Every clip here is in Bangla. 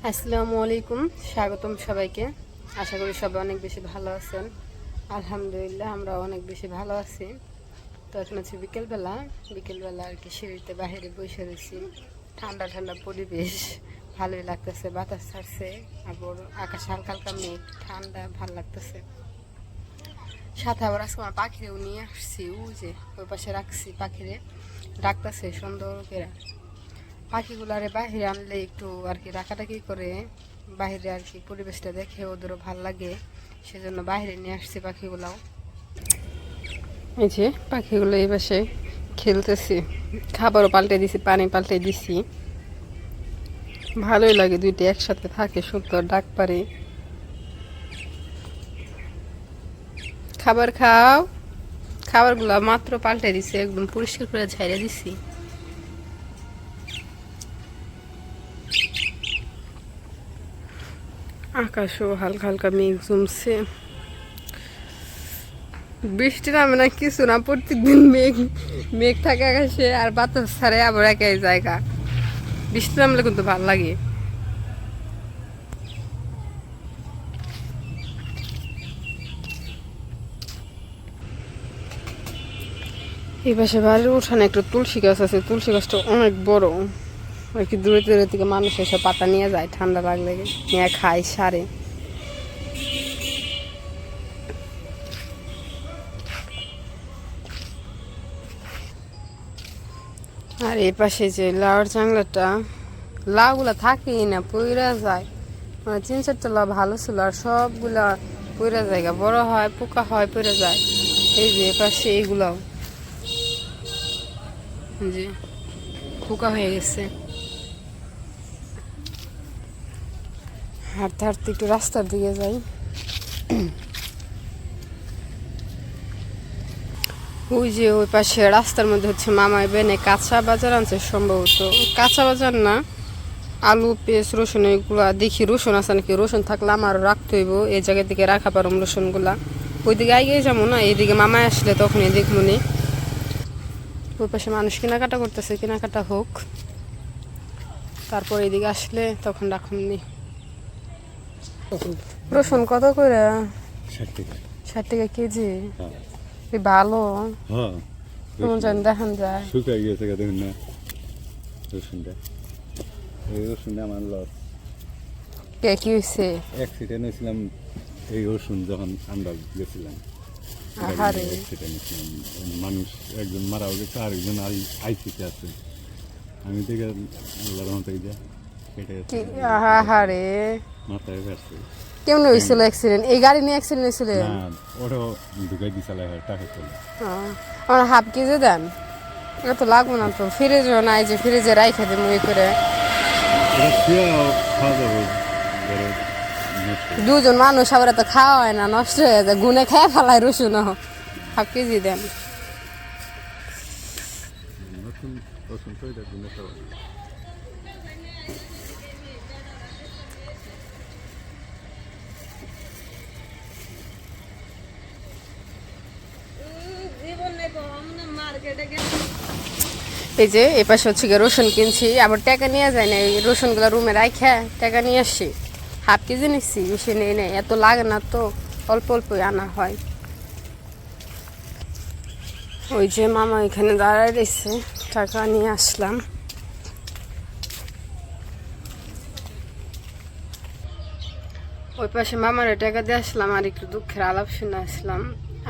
আসসালামু আলাইকুম, স্বাগতম সবাইকে। আশা করি সবাই অনেক বেশি ভালো আছেন। আলহামদুলিল্লাহ আমরা অনেক বেশি ভালো আছি। তো এখন হচ্ছে বিকেলবেলা আর কি সিঁড়িতে বাইরে বসে রয়েছি। ঠান্ডা ঠান্ডা পরিবেশ, ভালোই লাগতেছে, বাতাস ছাড়ছে, আবার আকাশ হালকা হালকা মেঘ, ঠান্ডা ভালো লাগতেছে। সাথে আবার আজকে আমার পাখিরেও নিয়ে আসছি, যে ওই পাশে রাখছি, পাখিরে ডাকতেছে সুন্দর করে। পাখিগুলারে বাহিরে আনলে একটু আর কি ডাকাডাকি করে, বাহিরে আর কি পরিবেশটা দেখে ওদেরও ভাল লাগে, সেজন্য বাহিরে নিয়ে আসছি পাখিগুলাও। এই যে পাখিগুলো এই পাশে খেলতেছি, খাবারও পাল্টে দিছি, পানি পাল্টে দিছি। ভালোই লাগে, দুইটা একসাথে থাকে, সুন্দর ডাক পারে। খাবার খাও। খাবারগুলো মাত্র পাল্টে দিছি, একদম পরিষ্কার করে ঝাইরে দিছি। আকাশও হালকা হালকা মেঘ জমছে, বৃষ্টি নামে না কিছু না, প্রত্যেকদিন মেঘ মেঘ থাকে আকাশে আর বাতাস ছাড়ে আবার একাই জায়গা। বৃষ্টি নামলে কিন্তু ভালো লাগে। এই পাশে বাড়ির উঠানে একটা তুলসী গাছ আছে, তুলসী গাছটা অনেক বড় আর কি। দূরে দূরে থেকে মানুষ এসে পাতা নিয়ে যায়, ঠান্ডা লাগলে নিয়ে খায়, সারে। আর এই পাশে যে লাউর জাংলাটা, লাউগুলা থাকেই না, পইরা যায়। মানে 3-4টা লাউ ভালো ছিল আর সবগুলা পইরা যায়, বড় হয়, পোকা হয়, পইরা যায়। এই যে পাশে এইগুলাও যে পোকা হয়ে গেছে। হাঁটতে হাঁটতে একটু রাস্তার দিকে যাই। ওই যে ওই পাশে রাস্তার মধ্যে হচ্ছে মামাই বেনে কাঁচা বাজার আনছে, সম্ভবত কাঁচা বাজার না, আলু পেঁয়াজ রসুন এগুলা দেখি। রসুন আছে নাকি, রসুন থাকলে আমার রাখতে হইব, এই জায়গা থেকে রাখা পারম রসুনগুলা। ওইদিকে আগে যাবো না, এইদিকে মামাই আসলে তখন দেখবো নি। ওই পাশে মানুষ কেনাকাটা করতেছে, কেনাকাটা হোক, তারপর এইদিকে আসলে তখন রাখুননি। রসুন কত করে? 60 টাকা কেজি। ভালো, কেমন জানি দেখান যায়। শুকাই গেছে দেখুন না রসুনটা, এই রসুনটা আমার লস। কে কি হয়েছে? অ্যাক্সিডেন্ট হয়েছিলাম এই রসুন যখন আমরা গেছিলাম, মানুষ একজন মারাও গেছে, আরেকজন আইসিতে আছে। আমি দেখে আল্লাহর রহমতে আহারে, মাথায় ব্যস্ত। কেমন হয়েছিল অ্যাক্সিডেন্ট? এই গাড়ি নিয়ে অ্যাক্সিডেন্ট হয়েছিল? না, ওটাও ঢুকাই দিয়েছিল টাকা চলে। আমার হাফ কেজি দেন, এত লাগবো না তো। ফ্রিজও নাই যে ফ্রিজে রাইখে দেবো এই করে। দুজন মানুষ আবার এত খাওয়া হয় না, নষ্ট হয়ে যায়, গুনে খেয়ে ফেলায় রসুন। হাফ কেজি দেন। এই যে এ পাশে হচ্ছে গিয়ে রসুন কিনছি, আবার টাকা নিয়ে যায় না, এই রসুনগুলো রুমে রাখা টাকা নিয়ে আসছি। হাফ কেজি নিচ্ছি, বেশি নেই নেই, এত লাগে না তো, অল্প অল্পই আনা হয়। ওই যে মামা এখানে দাঁড়ায় রয়েছে, টাকা নিয়ে আসলাম। ওই পাশে মামারে টাকা দিয়ে আসলাম, আর একটু দুঃখের আলাপ শুনে আসলাম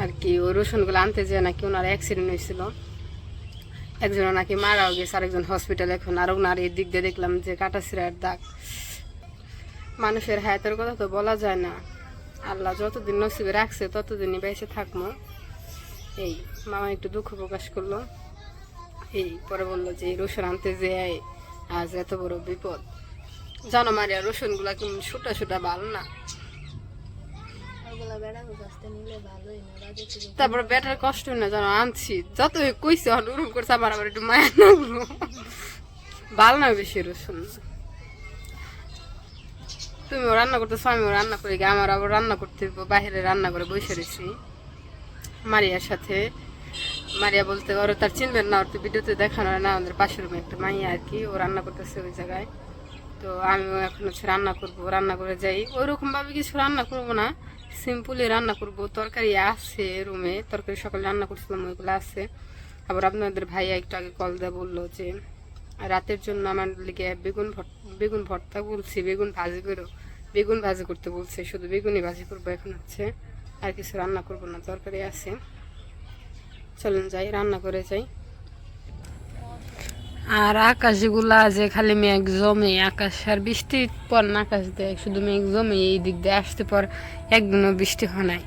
আর কি। ওই রসুনগুলো আনতে যেয়ে নাকি ওনার অ্যাক্সিডেন্ট হয়েছিল, একজন নাকি মারাও গেছে, আরেকজন হসপিটালে এখন। আর ওনার এই দিক দিয়ে দেখলাম যে কাটাছিড়ার দাগ। মানুষের হায়াতের কথা তো বলা যায় না, আল্লাহ যতদিন নসিবে রাখছে ততদিনই বেঁচে থাকবো। এই মামা একটু দুঃখ প্রকাশ করলো, এই পরে বললো যে রসুন আনতে যে আজ এত বড় বিপদ। জানো মারিয়া, রসুনগুলা কেমন ছোটা ছোটা, ভালো না। তারপরে বেটার কষ্ট না, জানো আনছি যত কইছে ওরকম করছে, আমার আবার একটু মায়া লাগলো। ভালো না বেশি রসুন। তুমিও রান্না করতেছো, আমিও রান্না করি, আমার আবার রান্না করতে বাইরে রান্না করে বসে রয়েছি মারিয়ার সাথে। মারিয়া বলতে ওরা তার চিনবেন না, ওর তো ভিডিওতে দেখানো হয় না, আমাদের পাশের রুমে একটা মাইয়া আর কি, ও রান্না করতেছে ওই জায়গায়। তো আমিও এখন হচ্ছে রান্না করব, রান্না করে যাই। ওইরকমভাবে কিছু রান্না করব না, সিম্পলি রান্না করব। তরকারি আছে রুমে, তরকারি সকালে রান্না করছিলাম, ওইগুলো আছে। আবার আপনাদের ভাইয়া একটু আগে কল দিয়ে বললো যে রাতের জন্য আমার লিগে বেগুন ভর্তা বলছি, বেগুন ভাজি করো, বেগুন ভাজি করতে বলছে। শুধু বেগুনই ভাজি করবো এখন হচ্ছে, আর কিছু রান্না করব না, তরকারি আছে। চলেন যাই, রান্না করে যাই। আর আকাশগুলা যে খালি মেঘ জমে, আকাশ আর বৃষ্টির পর না, আকাশ দেয় শুধু মেঘ জমে। এই দিক দিয়ে আসতে পর একদিনও বৃষ্টি হয় নাই,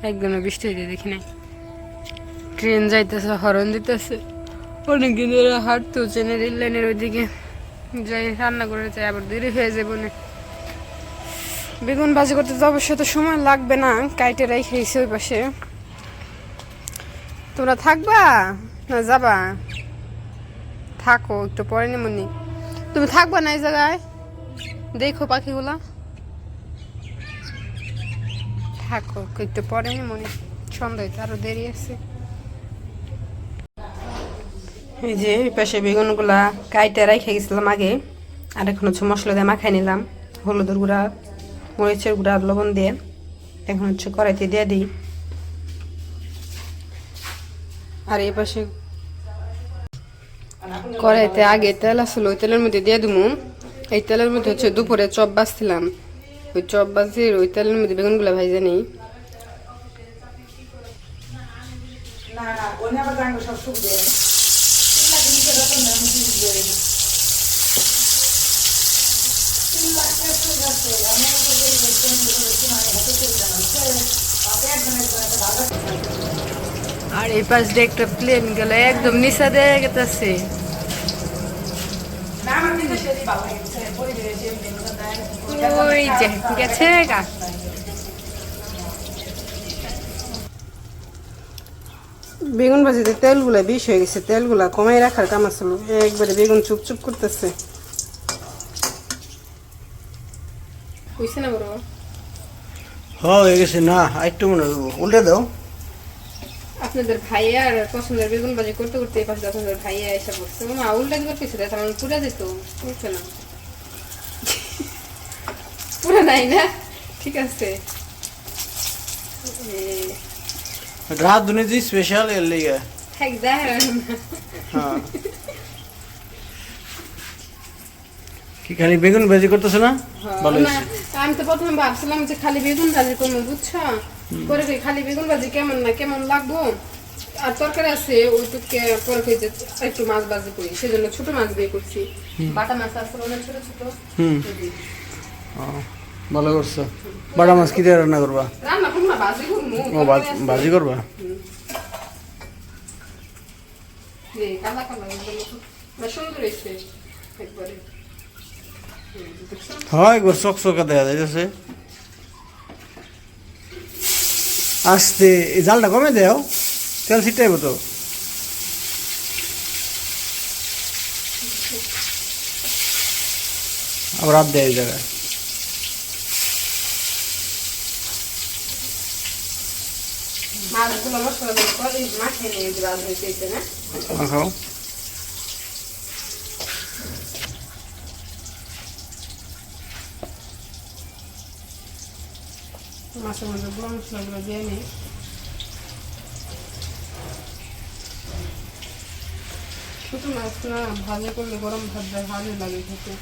একদিনও বৃষ্টি হইতে দেখি নাই। ট্রেন যাইতেছে, হরন দিতেছে, অনেকদিন ধরে হাঁটতে হচ্ছে না, রেল লাইনের ওইদিকে যাই, রান্না করে যাই, আবার দেরি হয়ে যাবো না। বেগুন ভাজি করতে তো অবশ্যই তো সময় লাগবে না, কাইটে রাইখেছি ওই পাশে। তোমরা থাকবা না যাবা? থাকো, একটু পরে নিমনি। তুমি থাকবা না এই জায়গায়? দেখো পাখিগুলা, থাকো একটু পরে নিমনি, সন্ধ্যা হইতে আরো দেরি আছে। এই যে এই পাশে বেগুনগুলা কাইটে রেখে গেছিলাম আগে, আর এখন হচ্ছে মশলা দিয়ে মাখাই নিলাম, হলুদের গুঁড়া, মরিচের গুঁড়া, লবণ দিয়ে। এখন হচ্ছে কড়াইতে দিয়ে দিই। আর এই পাশে কড়াইতে আগে তেল আসলো, ওই তেলের মধ্যে দিয়ে দিবো। এই তেলের মধ্যে হচ্ছে দুপুরে চপ বাজছিলাম, ওই চপ বাজির ওই তেলের মধ্যে বেগুনগুলো ভাইজে নেই। আর এই পাশ দিয়ে একটা প্লেন গেল, একদম নিচা দিয়ে গেছে। ওই যে গেছে গা। বেগুন ভাজিতে তেলগুলা বেশি হয়ে গেছে, তেলগুলা কমাই রাখার কাম আসলো, একবারে বেগুন চুপ চুপ করতেছে। হইছে না বড়? হয়ে গেছে না, একটু মনে হইব, উল্টে দাও। আপনাদের ভাইয়া আর পছন্দের বেগুন ভাজি করতে করতে এই পাশে আপনাদের ভাইয়া এসে পড়ছে। মা উল্টা কি করতেছে, তার মানে পুরা যেত, উঠছে না, পুরা নাই না, ঠিক আছে। রাত দুনিয়া স্পেশাল এর লিগে। হ্যাঁ দেখ, হ্যাঁ কি খালি বেগুন ভাজি করতেছে না? ভালো না আমি তো প্রথমে ভাবছিলাম যে খালি বেগুন ভাজি করবো, বুঝছো? পরে খালি বেগুন ভাজি কেমন না কেমন লাগবো, আর তরকারি আছে ওইটুকে, পরে কই যে একটু মাছ ভাজি করি, সেজন্য ছোট মাছ দিয়ে করছি। বাটা মাছ আছে অনেক ছোট ছোট। ভালো করছো। বাটা মাছ কি দিয়ে রান্না করবা? রান্না করবো না, ভাজি করবো। ও ভাজি করবা? কালা কালা সুন্দর হয়েছে একবারে। হয় একবার চকচকা দেখা যাইতেছে। আস্তে এই জালটা কমে দেও, তেল ছিটাইব তো। আবার রাত দেয় এই জায়গায়। মাছগুলো মশলা দিয়ে মাখিয়ে নিয়ে রাজ হয়েছে না, মাখাও। মাছের মধ্যে গুঁড়ো মশলাগুলো দিয়ে নিই। ছোট মাছ না ভাজা করলে গরম ভাত দেয় ভালো লাগে খেতে।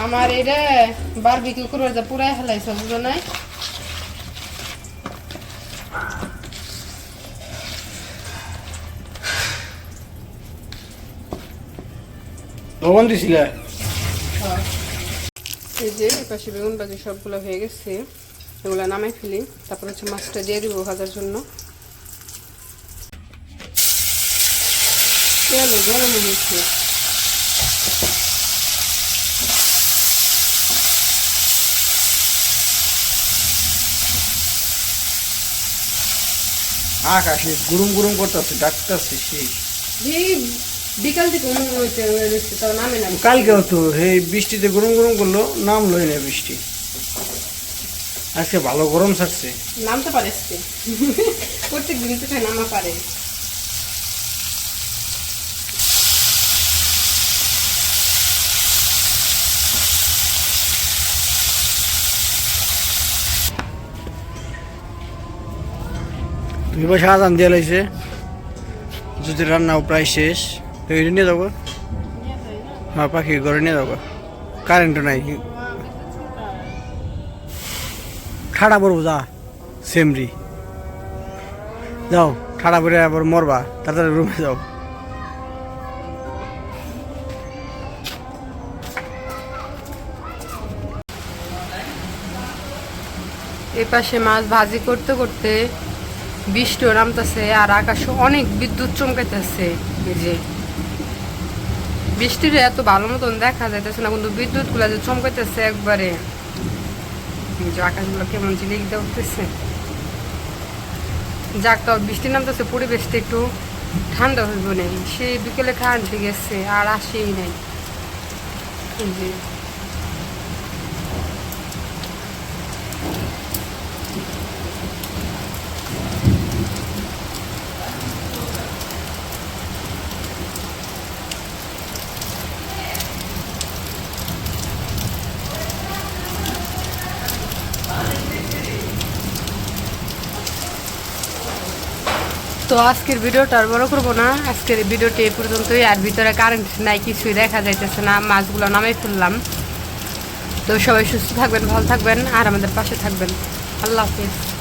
আমার এটা বারবিকিউ করে যা পুরাই হেলাইছে, বুঝো নাই? লবণ দিছিলে? এই যে পাশে বেগুন ভাজি সবগুলো হয়ে গেছে, এগুলো নামাই ফেলি, তারপর হচ্ছে মাছটা দিয়ে দিব ভাজার জন্য। তেল গরম হয়েছে, আকাশে গুরুম গুরুম করতেছে, ডাকতেছে সেই বিকাল থেকে তার নামে না। কালকেও তো এই বৃষ্টিতে গরম গরম করলো, নাম লই না বৃষ্টি। আজকে ভালো গরম ছাড়ছে। নামতে পারে আজকে, প্রত্যেক দিন তো নামা পারে। পাশে আজান দিয়ে লাইছে, যদি রান্নাও প্রায় শেষ, তো এটা নিয়ে যাবো। হ্যাঁ, পাখির ঘরে নিয়ে যাবো, কারেন্টও নাই। ঠাড়া পড়বো, যা সেমরি যাও, ঠাড়া পরে আবার মরবা, তাড়াতাড়ি রুমে যাও। এই পাশে মাছ ভাজি করতে করতে বৃষ্টিও নামতেছে আর আকাশে অনেক বিদ্যুৎ চমকাইতেছে। এই যে বৃষ্টির এত ভালো মতন দেখা যাইতেছে না, কিন্তু বিদ্যুৎ গুলা যে চমকাইতেছে একবারে। এই যে আকাশগুলো কেমন ঝিলিক উঠতেছে। যাক, তো বৃষ্টি নামতেছে, পরিবেশটা একটু ঠান্ডা হইব নেই। সেই বিকেলে কারেন্ট গেছে আর আসেই নাই। এই যে তো আজকের ভিডিওটা আর বড় করবো না, আজকের ভিডিওটি এই পর্যন্তই। আর ভিতরে কারেন্ট নাই, কিছুই দেখা যাইতেছে না, মাছগুলো নামাই ফেললাম। তো সবাই সুস্থ থাকবেন, ভালো থাকবেন আর আমাদের পাশে থাকবেন। আল্লাহ হাফিজ।